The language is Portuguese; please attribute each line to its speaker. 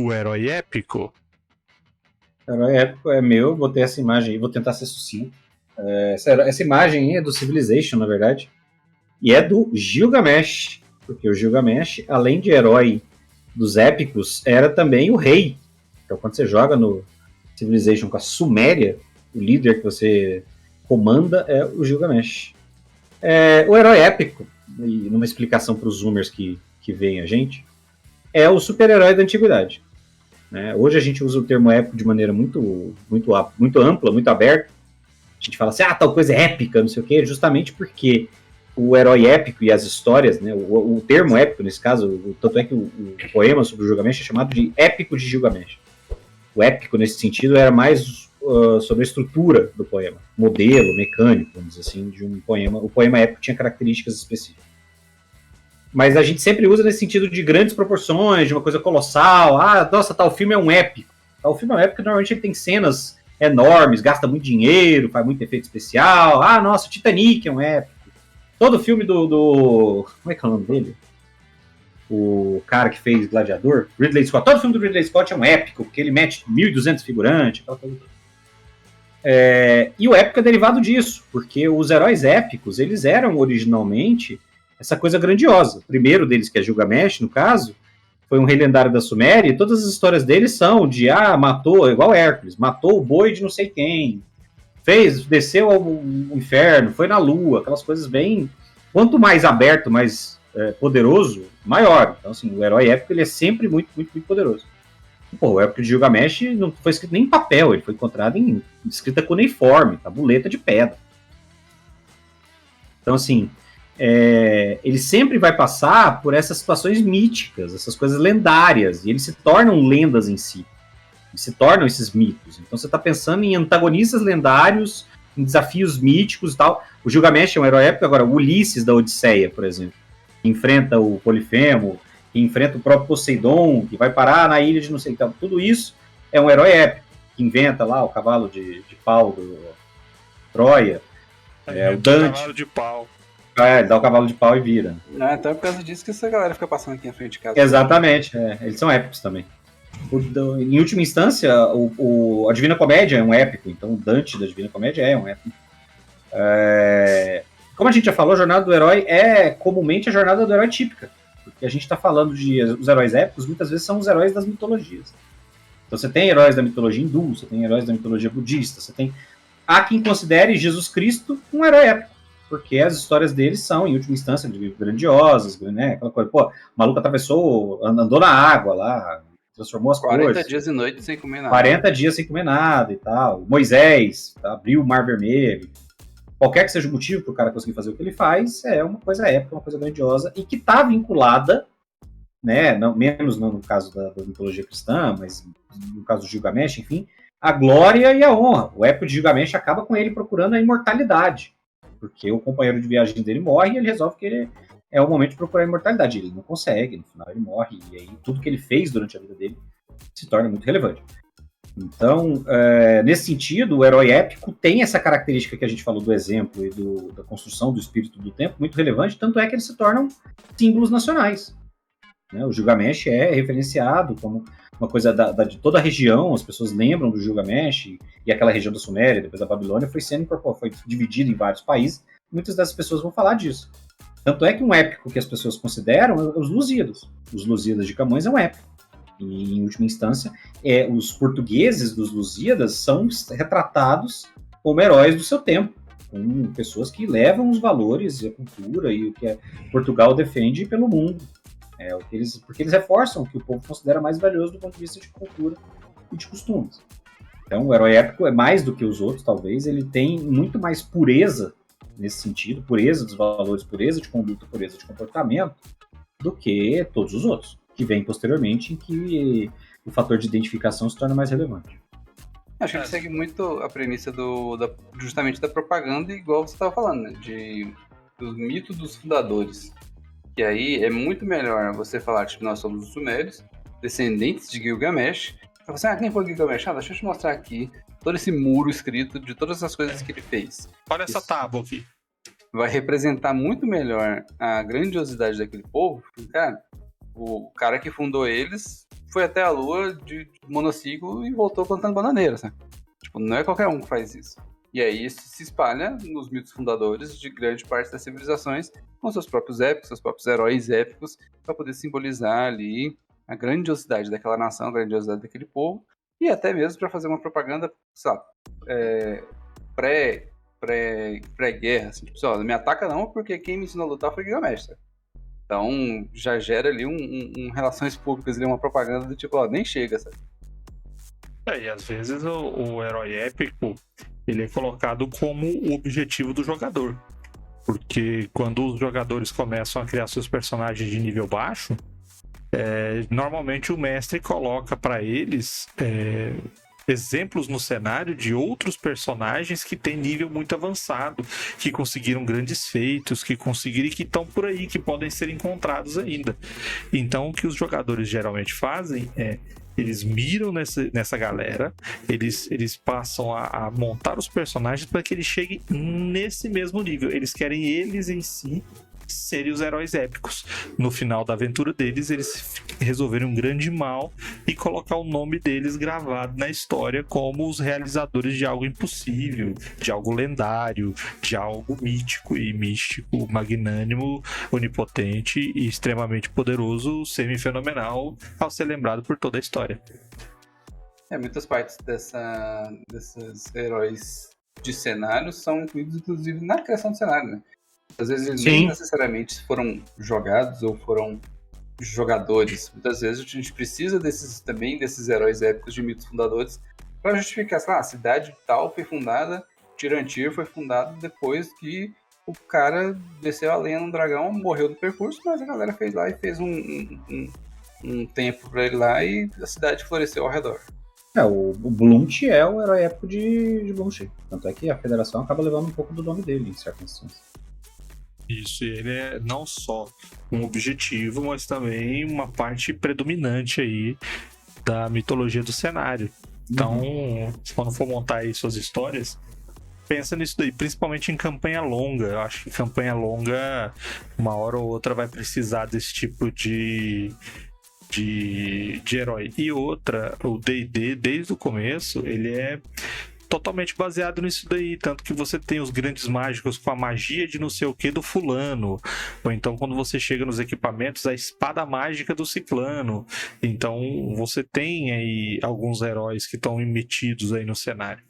Speaker 1: o herói épico?
Speaker 2: O herói épico é meu, vou ter essa imagem aí, vou tentar ser sucinto. Essa imagem aí é do Civilization, na verdade, e é do Gilgamesh, porque o Gilgamesh, além de herói dos épicos, era também o rei. Então, quando você joga no Civilization com a Suméria, o líder que você comanda é o Gilgamesh. O herói épico, e numa explicação para os zoomers que veem a gente, é o super-herói da antiguidade. Né? Hoje a gente usa o termo épico de maneira muito ampla, muito aberta. A gente fala assim, tal coisa é épica, não sei o quê, justamente porque o herói épico e as histórias, né, o termo épico, nesse caso, tanto é que o poema sobre o Gilgamesh é chamado de Épico de Gilgamesh. O épico, nesse sentido, era mais sobre a estrutura do poema, modelo, mecânico, vamos dizer assim, de um poema. O poema épico tinha características específicas. Mas a gente sempre usa nesse sentido de grandes proporções, de uma coisa colossal. Nossa, tal filme é um épico. Tal filme é um épico, normalmente ele tem cenas enormes, gasta muito dinheiro, faz muito efeito especial. Nossa, Titanic é um épico. Todo filme do... Como é que é o nome dele? O cara que fez Gladiador, Ridley Scott. Todo filme do Ridley Scott é um épico, porque ele mete 1.200 figurantes, aquela coisa toda. E o épico é derivado disso, porque os heróis épicos, eles eram originalmente essa coisa grandiosa. O primeiro deles, que é Gilgamesh, no caso, foi um rei lendário da Suméria, e todas as histórias dele são de, matou, igual Hércules, matou o boi de não sei quem, desceu ao inferno, foi na lua, aquelas coisas bem... Quanto mais aberto, mais poderoso, maior. Então, assim, o herói épico, ele é sempre muito, muito, muito poderoso. O épico de Gilgamesh não foi escrito nem em papel, ele foi encontrado em escrita cuneiforme, tabuleta de pedra. Então, assim, ele sempre vai passar por essas situações míticas, essas coisas lendárias, e eles se tornam lendas em si. Eles se tornam esses mitos. Então você está pensando em antagonistas lendários, em desafios míticos e tal. O Gilgamesh é um herói épico. Agora, o Ulisses da Odisseia, por exemplo, que enfrenta o Polifemo, que enfrenta o próprio Poseidon, que vai parar na ilha de não sei o que. Então, tudo isso é um herói épico, que inventa lá o cavalo de pau do Troia. O Dante.
Speaker 1: O cavalo de pau.
Speaker 2: Ele dá o cavalo de pau e vira.
Speaker 3: Então é por causa disso que essa galera fica passando aqui na frente de casa.
Speaker 2: Exatamente, eles são épicos também. Em última instância, a Divina Comédia é um épico, então o Dante da Divina Comédia é um épico. Como a gente já falou, a jornada do herói é comumente a jornada do herói típica, porque a gente está falando os heróis épicos, muitas vezes são os heróis das mitologias. Então você tem heróis da mitologia hindu, você tem heróis da mitologia budista, há quem considere Jesus Cristo um herói épico, porque as histórias deles são, em última instância, grandiosas, né? Aquela coisa, o maluco atravessou, andou na água lá, transformou as
Speaker 3: 40 dias e noites sem comer nada.
Speaker 2: 40 dias sem comer nada e tal. Moisés abriu o Mar Vermelho. Qualquer que seja o motivo para o cara conseguir fazer o que ele faz, é uma coisa épica, uma coisa grandiosa, e que está vinculada, né, menos no caso da mitologia cristã, mas no caso do Gilgamesh, enfim, a glória e a honra. O épico de Gilgamesh acaba com ele procurando a imortalidade, porque o companheiro de viagem dele morre e ele resolve que ele é o momento de procurar a imortalidade. Ele não consegue, no final ele morre, e aí tudo que ele fez durante a vida dele se torna muito relevante. Então, nesse sentido, o herói épico tem essa característica que a gente falou do exemplo e da construção do espírito do tempo muito relevante, tanto é que eles se tornam símbolos nacionais. Né? O Gilgamesh é referenciado como uma coisa de toda a região, as pessoas lembram do Gilgamesh, e aquela região da Suméria, depois da Babilônia, foi dividida em vários países, muitas dessas pessoas vão falar disso. Tanto é que um épico que as pessoas consideram é os Lusíadas. Os Lusíadas de Camões é um épico. E, em última instância, os portugueses dos Lusíadas são retratados como heróis do seu tempo, como pessoas que levam os valores e a cultura e o que Portugal defende pelo mundo. Porque eles reforçam o que o povo considera mais valioso do ponto de vista de cultura e de costumes. Então, o herói épico é mais do que os outros, talvez. Ele tem muito mais pureza nesse sentido, pureza dos valores, pureza de conduta, pureza de comportamento, do que todos os outros, que vêm posteriormente, em que o fator de identificação se torna mais relevante.
Speaker 3: Acho que ele segue muito a premissa justamente da propaganda, igual você estava falando, né? Do mito dos fundadores. Que aí é muito melhor você falar, tipo, nós somos os sumérios, descendentes de Gilgamesh. Você, quem foi Gilgamesh? Deixa eu te mostrar aqui todo esse muro escrito de todas as coisas que ele fez.
Speaker 1: Olha essa tábua aqui.
Speaker 3: Vai representar muito melhor a grandiosidade daquele povo. Cara, O cara que fundou eles foi até a lua de monociclo e voltou plantando bananeira, sabe? Tipo, não é qualquer um que faz isso. E aí isso se espalha nos mitos fundadores de grande parte das civilizações, com seus próprios épicos, seus próprios heróis épicos, para poder simbolizar ali a grandiosidade daquela nação, a grandiosidade daquele povo, e até mesmo para fazer uma propaganda, sei lá, pré-guerra, assim, tipo, não me ataca não, porque quem me ensinou a lutar foi Gilgamesh, sabe? Então já gera ali relações públicas, ali, uma propaganda do tipo, nem chega, sabe?
Speaker 1: E às vezes o herói épico ele é colocado como o objetivo do jogador. Porque quando os jogadores começam a criar seus personagens de nível baixo, normalmente o mestre coloca para eles exemplos no cenário de outros personagens que têm nível muito avançado, que conseguiram grandes feitos, que conseguiram e que estão por aí, que podem ser encontrados ainda. Então o que os jogadores geralmente fazem eles miram nessa galera, eles passam a montar os personagens para que eles cheguem nesse mesmo nível. Eles querem eles em si serem os heróis épicos. No final da aventura deles, eles resolveram um grande mal e colocar o nome deles gravado na história como os realizadores de algo impossível, de algo lendário, de algo mítico e místico, magnânimo, onipotente e extremamente poderoso, semi-fenomenal, ao ser lembrado por toda a história.
Speaker 3: Muitas partes desses heróis de cenário são incluídos, inclusive, na criação do cenário, né? Às vezes eles nem necessariamente foram jogados ou foram jogadores. Muitas vezes a gente precisa desses heróis épicos de mitos fundadores para justificar, a cidade tal foi fundada, Tirantir foi fundado depois que o cara desceu a lenha num dragão, morreu no percurso, mas a galera fez lá e fez um templo para ele lá e a cidade floresceu ao redor.
Speaker 2: O Blunt é o herói épico de Blunt. Tanto é que a federação acaba levando um pouco do nome dele em certas instâncias.
Speaker 1: Isso, ele é não só um objetivo, mas também uma parte predominante aí da mitologia do cenário. Então, quando for montar aí suas histórias, pensa nisso daí, principalmente em campanha longa. Eu acho que campanha longa, uma hora ou outra, vai precisar desse tipo de herói. E outra, o D&D, desde o começo, ele é totalmente baseado nisso daí, tanto que você tem os grandes mágicos com a magia de não sei o que do fulano, ou então quando você chega nos equipamentos, a espada mágica do ciclano. Então você tem aí alguns heróis que estão emitidos aí no cenário.